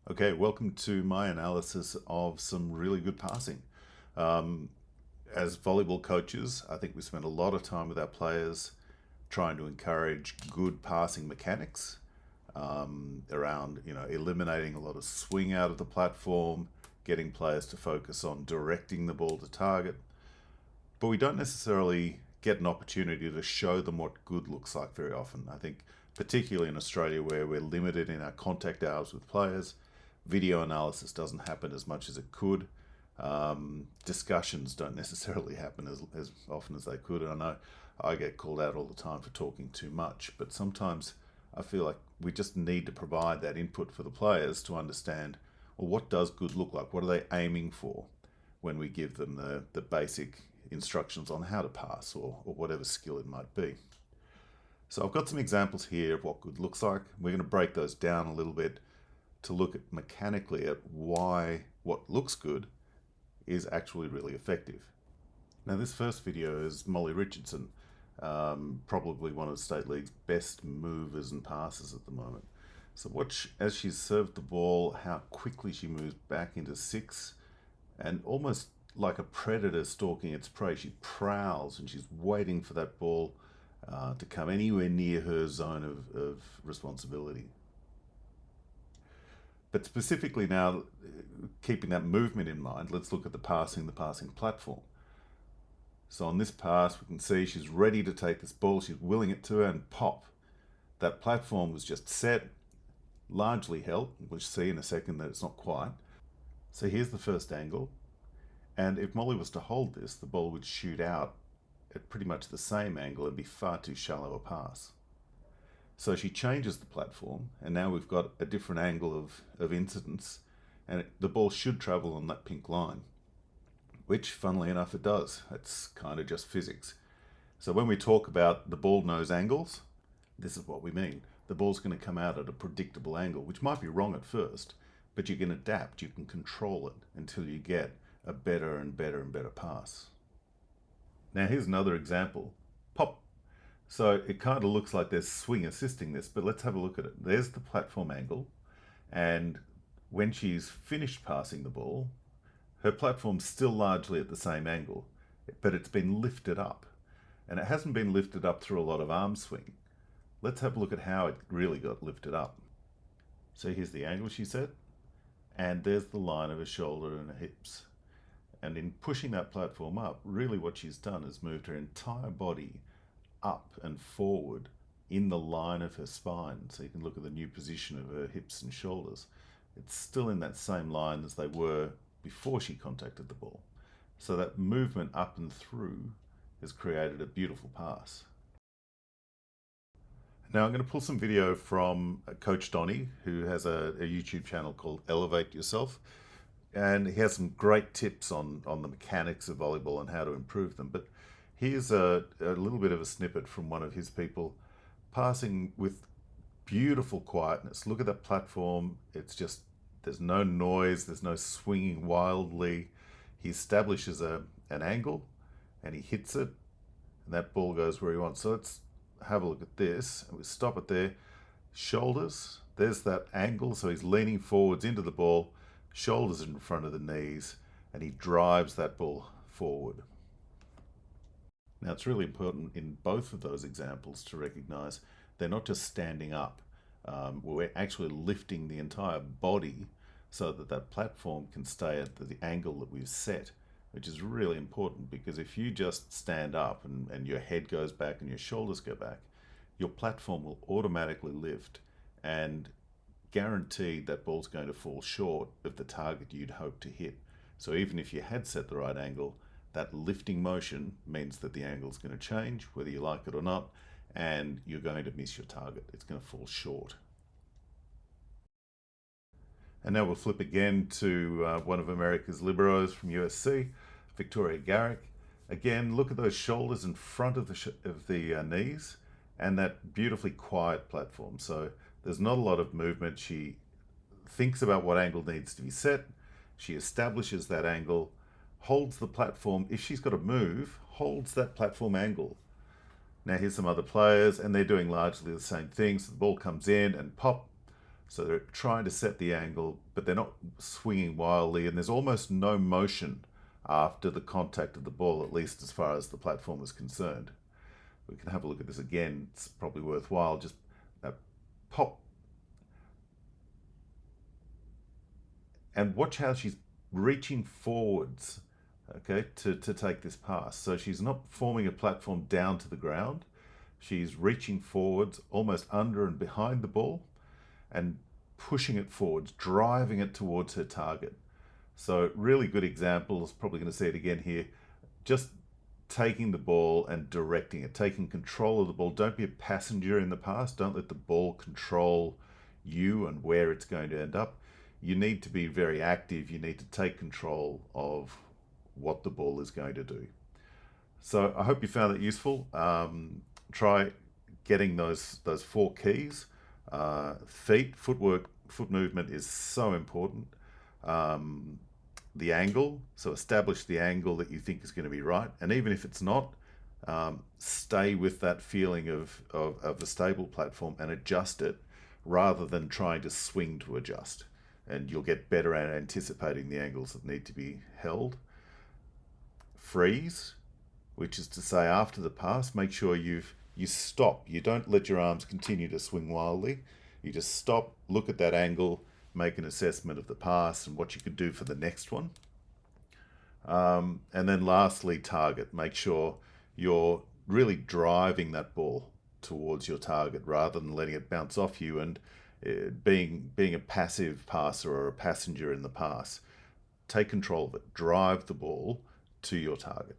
Okay, welcome to my analysis of some really good passing. Um, as volleyball coaches, I think we spend a lot of time with our players trying to encourage good passing mechanics around, eliminating a lot of swing out of the platform, getting players to focus on directing the ball to target. But we don't necessarily get an opportunity to show them what good looks like very often. I think, particularly in Australia, where we're limited in our contact hours with players, video analysis doesn't happen as much as it could. Discussions don't necessarily happen as often as they could. And I know I get called out all the time for talking too much, but sometimes I feel like we just need to provide that input for the players to understand, well, what does good look like? What are they aiming for when we give them the basic instructions on how to pass or whatever skill it might be. So I've got some examples here of what good looks like. We're going to break those down a little bit to look at mechanically at why what looks good is actually really effective. Now this first video is Molly Richardson, probably one of the State League's best movers and passers at the moment. So watch as she's served the ball, how quickly she moves back into six, and almost like a predator stalking its prey, she prowls and she's waiting for that ball to come anywhere near her zone of responsibility. But specifically now, keeping that movement in mind, let's look at the passing platform. So on this pass, we can see she's ready to take this ball, she's willing it to her, and pop. That platform was just set, largely held. We'll see in a second that it's not quite. So here's the first angle. And if Molly was to hold this, the ball would shoot out at pretty much the same angle and be far too shallow a pass. So she changes the platform, and now we've got a different angle of incidence, and the ball should travel on that pink line, which, funnily enough, it does. It's kind of just physics. So when we talk about the ball nose angles, this is what we mean. The ball's going to come out at a predictable angle, which might be wrong at first, but you can adapt, you can control it until you get a better and better and better pass. Now here's another example. Pop. So it kind of looks like there's swing assisting this, but let's have a look at it. There's the platform angle, and when she's finished passing the ball, her platform's still largely at the same angle, but it's been lifted up. And it hasn't been lifted up through a lot of arm swing. Let's have a look at how it really got lifted up. So here's the angle she set, and there's the line of her shoulder and her hips. And in pushing that platform up, really what she's done is moved her entire body up and forward in the line of her spine. So you can look at the new position of her hips and shoulders. It's still in that same line as they were before she contacted the ball. So that movement up and through has created a beautiful pass. Now I'm going to pull some video from Coach Donny, who has a YouTube channel called Elevate Yourself. And he has some great tips on the mechanics of volleyball and how to improve them. But here's a little bit of a snippet from one of his people passing with beautiful quietness. Look at that platform. It's just, there's no noise, there's no swinging wildly. He establishes an angle and he hits it, and that ball goes where he wants. So let's have a look at this, and we stop it there. Shoulders, there's that angle, so he's leaning forwards into the ball, shoulders in front of the knees, and he drives that ball forward. Now it's really important in both of those examples to recognize they're not just standing up. We're actually lifting the entire body so that that platform can stay at the angle that we've set, which is really important, because if you just stand up and your head goes back and your shoulders go back, your platform will automatically lift, and guaranteed that ball's going to fall short of the target you'd hope to hit. So even if you had set the right angle, that lifting motion means that the angle's going to change, whether you like it or not, and you're going to miss your target. It's going to fall short. And now we'll flip again to one of America's liberos from USC, Victoria Garrick. Again, look at those shoulders in front of the knees, and that beautifully quiet platform. So there's not a lot of movement. She thinks about what angle needs to be set. She establishes that angle, holds the platform. If she's got to move, holds that platform angle. Now here's some other players, and they're doing largely the same thing. So the ball comes in and pop. So they're trying to set the angle, but they're not swinging wildly, and there's almost no motion after the contact of the ball, at least as far as the platform is concerned. We can have a look at this again. It's probably worthwhile. Just pop, and watch how she's reaching forwards, okay, to take this pass. So she's not forming a platform down to the ground. She's reaching forwards, almost under and behind the ball, and pushing it forwards, driving it towards her target. So really good examples, probably going to see it again here. Just taking the ball and directing it, taking control of the ball. Don't be a passenger in the pass. Don't let the ball control you and where it's going to end up. You need to be very active. You need to take control of what the ball is going to do. So I hope you found that useful. Try getting those four keys. Footwork, foot movement is so important. The angle, so establish the angle that you think is going to be right, and even if it's not, stay with that feeling of a stable platform and adjust it rather than trying to swing to adjust, and you'll get better at anticipating the angles that need to be held. Freeze, which is to say after the pass, make sure you stop. You don't let your arms continue to swing wildly. You just stop, look at that angle, make an assessment of the pass and what you could do for the next one. And then lastly, target. Make sure you're really driving that ball towards your target rather than letting it bounce off you and being a passive passer or a passenger in the pass. Take control of it. Drive the ball to your target.